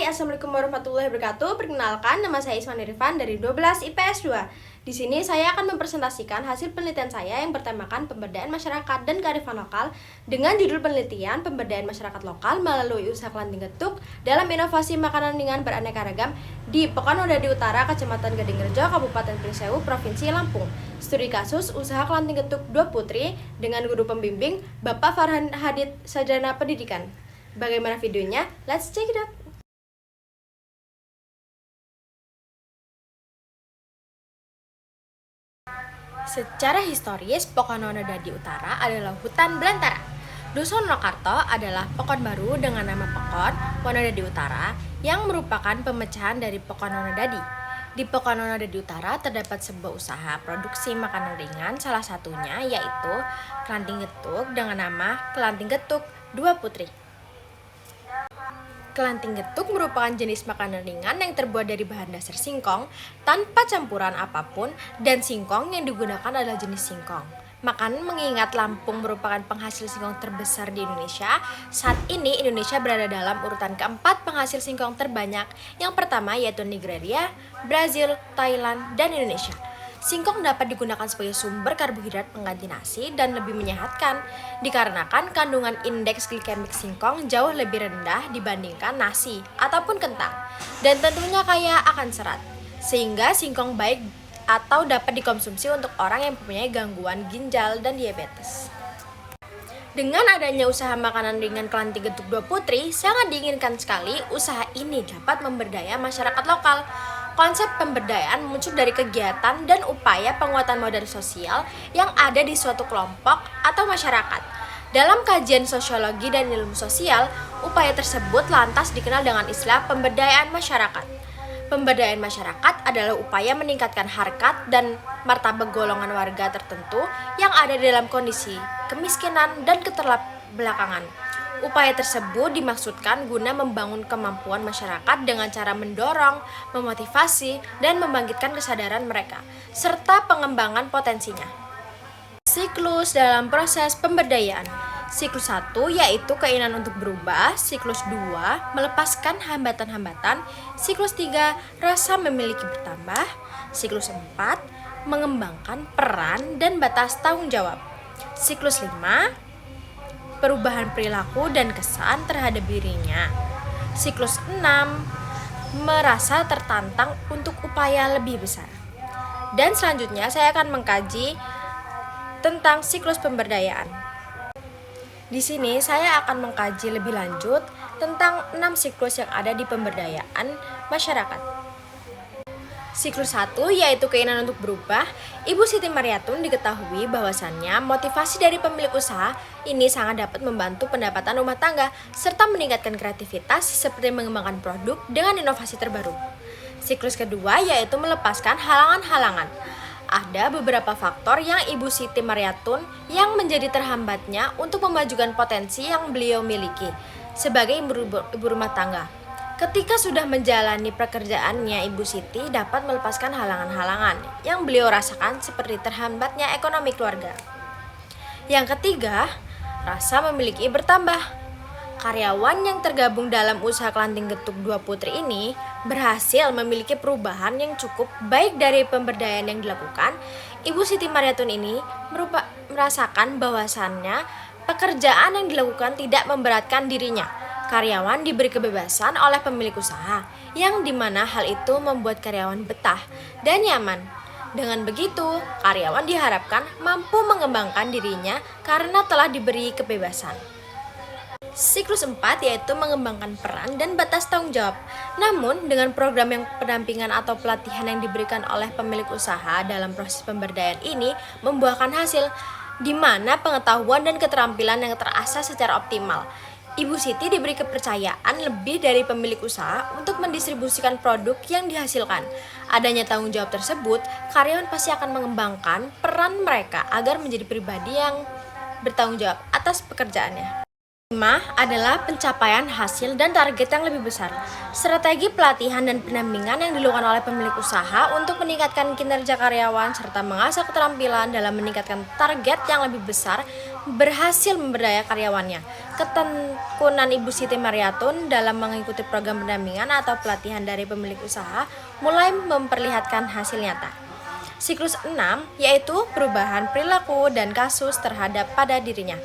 Assalamualaikum warahmatullahi wabarakatuh. Perkenalkan, nama saya Isman Irfan dari 12 IPS 2. Di sini saya akan mempresentasikan hasil penelitian saya yang bertemakan pemberdayaan masyarakat dan kearifan lokal dengan judul penelitian pemberdayaan masyarakat lokal melalui usaha Kelanting Getuk dalam inovasi makanan ringan beraneka ragam di Pekanodadi Utara, Kecamatan Gadingrejo, Kabupaten Pringsewu, Provinsi Lampung. Studi kasus usaha Kelanting Getuk 2 Putri dengan guru pembimbing Bapak Farhan Hadid, Sarjana Pendidikan. Bagaimana videonya? Let's check it out. Secara historis, Pekanodadi Utara adalah hutan belantara. Dusun Lokarto adalah Pekon baru dengan nama Pekon Wonodadi Utara yang merupakan pemecahan dari Pekanodadi. Di Pekanodadi Utara terdapat sebuah usaha produksi makanan ringan, salah satunya yaitu Kelanting Getuk dengan nama Kelanting Getuk 2 Putri. Kelanting getuk merupakan jenis makanan ringan yang terbuat dari bahan dasar singkong tanpa campuran apapun, dan singkong yang digunakan adalah jenis singkong. Makanan mengingat Lampung merupakan penghasil singkong terbesar di Indonesia. Saat ini Indonesia berada dalam urutan keempat penghasil singkong terbanyak. Yang pertama yaitu Nigeria, Brazil, Thailand, dan Indonesia. Singkong dapat digunakan sebagai sumber karbohidrat pengganti nasi dan lebih menyehatkan, dikarenakan kandungan indeks glikemik singkong jauh lebih rendah dibandingkan nasi ataupun kentang, dan tentunya kaya akan serat, sehingga singkong baik atau dapat dikonsumsi untuk orang yang mempunyai gangguan ginjal dan diabetes. Dengan adanya usaha makanan ringan Kelanting Getuk 2 Putri, sangat diinginkan sekali usaha ini dapat memberdaya masyarakat lokal. Konsep pemberdayaan muncul dari kegiatan dan upaya penguatan modal sosial yang ada di suatu kelompok atau masyarakat. Dalam kajian sosiologi dan ilmu sosial, upaya tersebut lantas dikenal dengan istilah pemberdayaan masyarakat. Pemberdayaan masyarakat adalah upaya meningkatkan harkat dan martabat golongan warga tertentu yang ada dalam kondisi kemiskinan dan keterbelakangan. Upaya tersebut dimaksudkan guna membangun kemampuan masyarakat dengan cara mendorong, memotivasi, dan membangkitkan kesadaran mereka, serta pengembangan potensinya. Siklus dalam proses pemberdayaan. Siklus 1 yaitu keinginan untuk berubah, siklus 2 melepaskan hambatan-hambatan, siklus 3 rasa memiliki bertambah, siklus 4 mengembangkan peran dan batas tanggung jawab, siklus 5 perubahan perilaku dan kesan terhadap dirinya, siklus 6 merasa tertantang untuk upaya lebih besar. Dan selanjutnya saya akan mengkaji tentang siklus pemberdayaan. Di sini saya akan mengkaji lebih lanjut tentang 6 siklus yang ada di pemberdayaan masyarakat. Siklus 1 yaitu keinginan untuk berubah. Ibu Siti Mariatun diketahui bahwasannya motivasi dari pemilik usaha ini sangat dapat membantu pendapatan rumah tangga serta meningkatkan kreativitas seperti mengembangkan produk dengan inovasi terbaru. Siklus kedua yaitu melepaskan halangan-halangan. Ada beberapa faktor yang Ibu Siti Mariatun yang menjadi terhambatnya untuk memajukan potensi yang beliau miliki sebagai ibu rumah tangga. Ketika sudah menjalani pekerjaannya, Ibu Siti dapat melepaskan halangan-halangan yang beliau rasakan seperti terhambatnya ekonomi keluarga. Yang ketiga, rasa memiliki bertambah. Karyawan yang tergabung dalam usaha Kelanting Getuk 2 Putri ini berhasil memiliki perubahan yang cukup baik dari pemberdayaan yang dilakukan. Ibu Siti Mariatun ini merasakan bahwasannya pekerjaan yang dilakukan tidak memberatkan dirinya. Karyawan diberi kebebasan oleh pemilik usaha, yang dimana hal itu membuat karyawan betah dan nyaman. Dengan begitu, karyawan diharapkan mampu mengembangkan dirinya karena telah diberi kebebasan. Siklus 4 yaitu mengembangkan peran dan batas tanggung jawab. Namun, dengan program yang pendampingan atau pelatihan yang diberikan oleh pemilik usaha dalam proses pemberdayaan ini membuahkan hasil, di mana pengetahuan dan keterampilan yang terasah secara optimal. Ibu Siti diberi kepercayaan lebih dari pemilik usaha untuk mendistribusikan produk yang dihasilkan. Adanya tanggung jawab tersebut, karyawan pasti akan mengembangkan peran mereka agar menjadi pribadi yang bertanggung jawab atas pekerjaannya. 5 adalah pencapaian hasil dan target yang lebih besar. Strategi pelatihan dan pendampingan yang dilakukan oleh pemilik usaha untuk meningkatkan kinerja karyawan serta mengasah keterampilan dalam meningkatkan target yang lebih besar berhasil memberdaya karyawannya. Ketekunan Ibu Siti Mariatun dalam mengikuti program pendampingan atau pelatihan dari pemilik usaha mulai memperlihatkan hasil nyata. Siklus 6 yaitu perubahan perilaku dan kasus terhadap pada dirinya.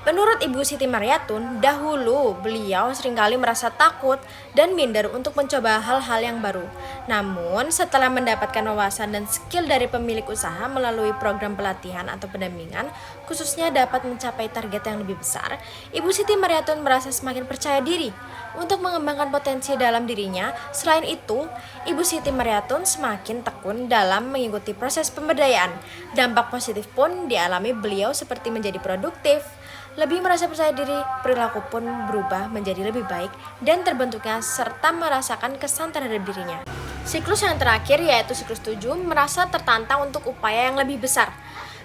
Menurut Ibu Siti Mariatun, dahulu beliau seringkali merasa takut dan minder untuk mencoba hal-hal yang baru. Namun, setelah mendapatkan wawasan dan skill dari pemilik usaha melalui program pelatihan atau pendampingan, khususnya dapat mencapai target yang lebih besar, Ibu Siti Mariatun merasa semakin percaya diri untuk mengembangkan potensi dalam dirinya. Selain itu, Ibu Siti Mariatun semakin tekun dalam mengikuti proses pemberdayaan. Dampak positif pun dialami beliau seperti menjadi produktif, lebih merasa percaya diri, perilaku pun berubah menjadi lebih baik dan terbentuknya serta merasakan kesan terhadap dirinya. Siklus yang terakhir yaitu siklus 7 merasa tertantang untuk upaya yang lebih besar.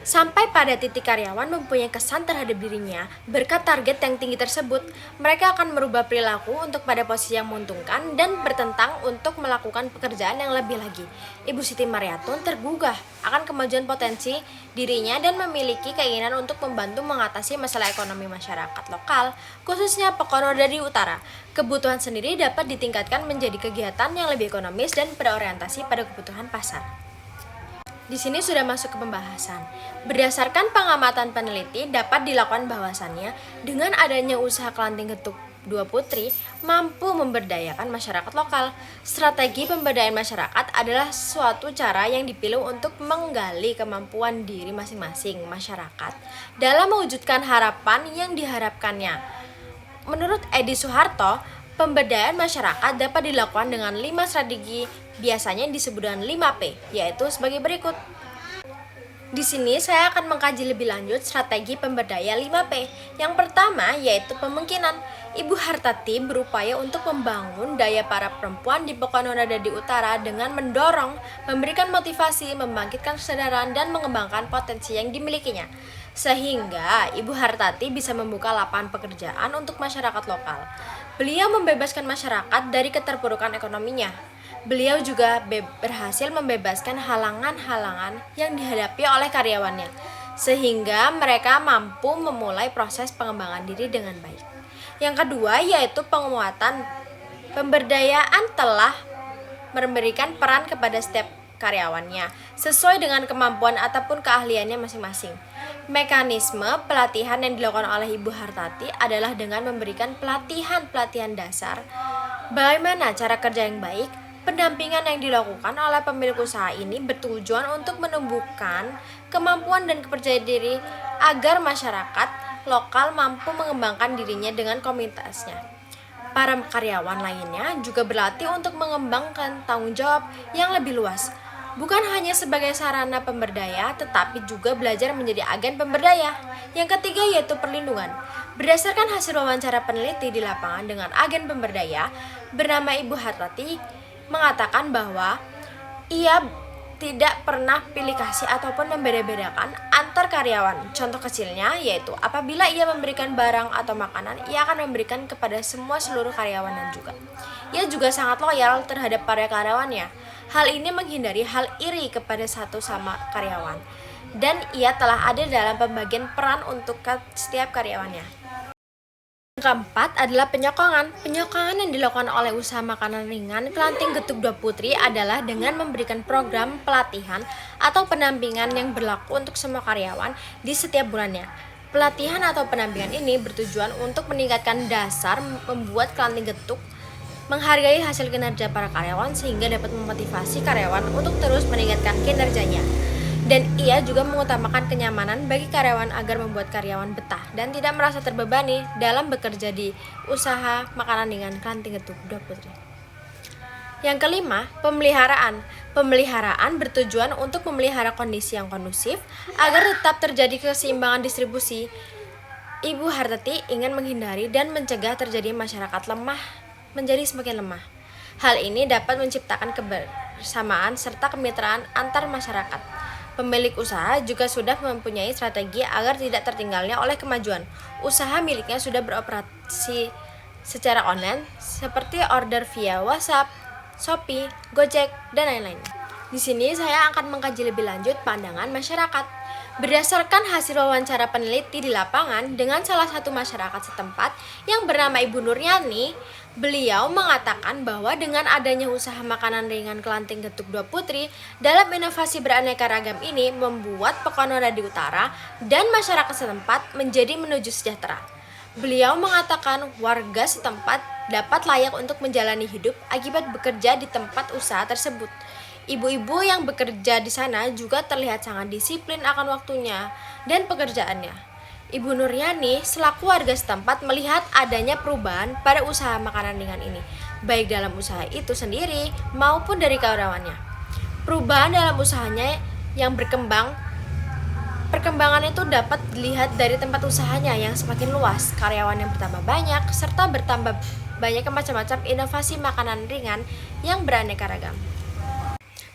Sampai pada titik karyawan mempunyai kesan terhadap dirinya, berkat target yang tinggi tersebut, mereka akan merubah perilaku untuk pada posisi yang menguntungkan dan bertentang untuk melakukan pekerjaan yang lebih lagi. Ibu Siti Mariatun tergugah akan kemajuan potensi dirinya dan memiliki keinginan untuk membantu mengatasi masalah ekonomi masyarakat lokal, khususnya Pekono dari Utara. Kebutuhan sendiri dapat ditingkatkan menjadi kegiatan yang lebih ekonomis dan berorientasi pada kebutuhan pasar. Di sini sudah masuk ke pembahasan. Berdasarkan pengamatan peneliti, dapat dilakukan bahwasannya dengan adanya usaha Kelanting Getuk Dua Putri mampu memberdayakan masyarakat lokal. Strategi pemberdayaan masyarakat adalah suatu cara yang dipilih untuk menggali kemampuan diri masing-masing masyarakat dalam mewujudkan harapan yang diharapkannya. Menurut Edi Soeharto, pemberdayaan masyarakat dapat dilakukan dengan 5 strategi, biasanya disebut dengan 5P, yaitu sebagai berikut. Di sini saya akan mengkaji lebih lanjut strategi pemberdaya 5P. Yang pertama yaitu pemungkinan. Ibu Hartati berupaya untuk membangun daya para perempuan di Pekono Nagari Utara dengan mendorong, memberikan motivasi, membangkitkan kesadaran, dan mengembangkan potensi yang dimilikinya. Sehingga Ibu Hartati bisa membuka lapangan pekerjaan untuk masyarakat lokal. Beliau membebaskan masyarakat dari keterpurukan ekonominya. Beliau juga berhasil membebaskan halangan-halangan yang dihadapi oleh karyawannya, sehingga mereka mampu memulai proses pengembangan diri dengan baik. Yang kedua yaitu penguatan. Pemberdayaan telah memberikan peran kepada setiap karyawannya sesuai dengan kemampuan ataupun keahliannya masing-masing. Mekanisme pelatihan yang dilakukan oleh Ibu Hartati adalah dengan memberikan pelatihan dasar bagaimana cara kerja yang baik. Pendampingan yang dilakukan oleh pemilik usaha ini bertujuan untuk menumbuhkan kemampuan dan kepercayaan diri agar masyarakat lokal mampu mengembangkan dirinya dengan komunitasnya. Para karyawan lainnya juga berlatih untuk mengembangkan tanggung jawab yang lebih luas, bukan hanya sebagai sarana pemberdaya, tetapi juga belajar menjadi agen pemberdaya. Yang ketiga yaitu perlindungan. Berdasarkan hasil wawancara peneliti di lapangan dengan agen pemberdaya bernama Ibu Hartati, mengatakan bahwa ia tidak pernah pilih kasih ataupun membeda-bedakan antar karyawan. Contoh kecilnya yaitu apabila ia memberikan barang atau makanan, ia akan memberikan kepada seluruh karyawan juga. Ia juga sangat loyal terhadap para karyawannya. Hal ini menghindari hal iri kepada satu sama karyawan. Dan ia telah ada dalam pembagian peran untuk setiap karyawannya. Yang keempat adalah penyokongan. Penyokongan yang dilakukan oleh usaha makanan ringan Kelanting Getuk Dua Putri adalah dengan memberikan program pelatihan atau pendampingan yang berlaku untuk semua karyawan di setiap bulannya. Pelatihan atau pendampingan ini bertujuan untuk meningkatkan dasar membuat Kelanting Getuk menghargai hasil kinerja para karyawan sehingga dapat memotivasi karyawan untuk terus meningkatkan kinerjanya. Dan ia juga mengutamakan kenyamanan bagi karyawan agar membuat karyawan betah dan tidak merasa terbebani dalam bekerja di usaha makanan ringan Kelanting Getuk Dua Putri. Yang kelima, pemeliharaan. Pemeliharaan bertujuan untuk memelihara kondisi yang kondusif agar tetap terjadi keseimbangan distribusi. Ibu Hartati ingin menghindari dan mencegah terjadi masyarakat lemah menjadi semakin lemah. Hal ini dapat menciptakan kebersamaan serta kemitraan antar masyarakat. Pemilik usaha juga sudah mempunyai strategi agar tidak tertinggalnya oleh kemajuan. Usaha miliknya sudah beroperasi secara online seperti order via WhatsApp, Shopee, Gojek, dan lain-lain. Di sini saya akan mengkaji lebih lanjut pandangan masyarakat. Berdasarkan hasil wawancara peneliti di lapangan dengan salah satu masyarakat setempat yang bernama Ibu Nuryani, beliau mengatakan bahwa dengan adanya usaha makanan ringan Kelanting Getuk Dua Putri dalam inovasi beraneka ragam ini membuat Pekanbaru di Utara dan masyarakat setempat menjadi menuju sejahtera. Beliau mengatakan warga setempat dapat layak untuk menjalani hidup akibat bekerja di tempat usaha tersebut. Ibu-ibu yang bekerja di sana juga terlihat sangat disiplin akan waktunya dan pekerjaannya. Ibu Nuryani selaku warga setempat melihat adanya perubahan pada usaha makanan ringan ini, baik dalam usaha itu sendiri maupun dari karyawannya. Perubahan dalam usahanya yang Perkembangan itu dapat dilihat dari tempat usahanya yang semakin luas, karyawan yang bertambah banyak, serta bertambah banyak macam-macam inovasi makanan ringan yang beraneka ragam.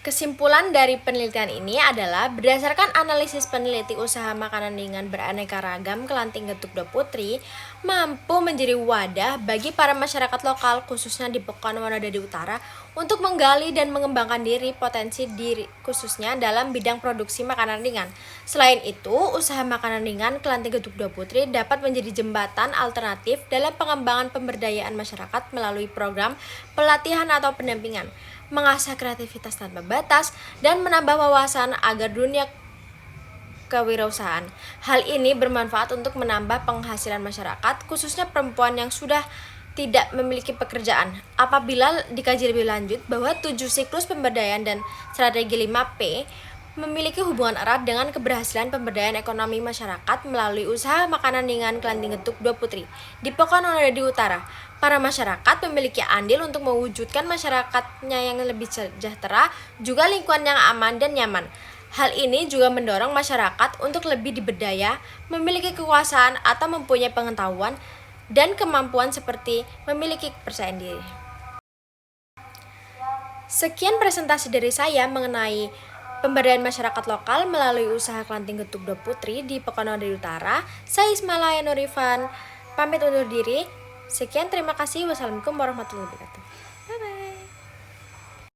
Kesimpulan dari penelitian ini adalah berdasarkan analisis peneliti usaha makanan ringan beraneka ragam Kelanting Getuk Dua Putri mampu menjadi wadah bagi para masyarakat lokal khususnya di Pekanbaru di Utara untuk menggali dan mengembangkan potensi diri khususnya dalam bidang produksi makanan ringan. Selain itu, usaha makanan ringan Kelanting Getuk Dua Putri dapat menjadi jembatan alternatif dalam pengembangan pemberdayaan masyarakat melalui program pelatihan atau pendampingan, mengasah kreativitas tanpa batas, dan menambah wawasan agar dunia kewirausahaan. Hal ini bermanfaat untuk menambah penghasilan masyarakat, khususnya perempuan yang sudah tidak memiliki pekerjaan. Apabila dikaji lebih lanjut bahwa 7 siklus pemberdayaan dan strategi 5P memiliki hubungan erat dengan keberhasilan pemberdayaan ekonomi masyarakat melalui usaha makanan ringan Kelanting Getuk Dua Putri di Pekanbaru di Utara. Para masyarakat memiliki andil untuk mewujudkan masyarakatnya yang lebih sejahtera, juga lingkungan yang aman dan nyaman. Hal ini juga mendorong masyarakat untuk lebih diberdaya, memiliki kekuasaan atau mempunyai pengetahuan dan kemampuan seperti memiliki kepercayaan diri. Sekian presentasi dari saya mengenai pemberdayaan masyarakat lokal melalui usaha Kelanting Getuk Dua Putri di Pekanbaru di Utara. Saya Ismailaya Nurifan, pamit undur diri. Sekian, terima kasih. Wassalamualaikum warahmatullahi wabarakatuh. Bye-bye.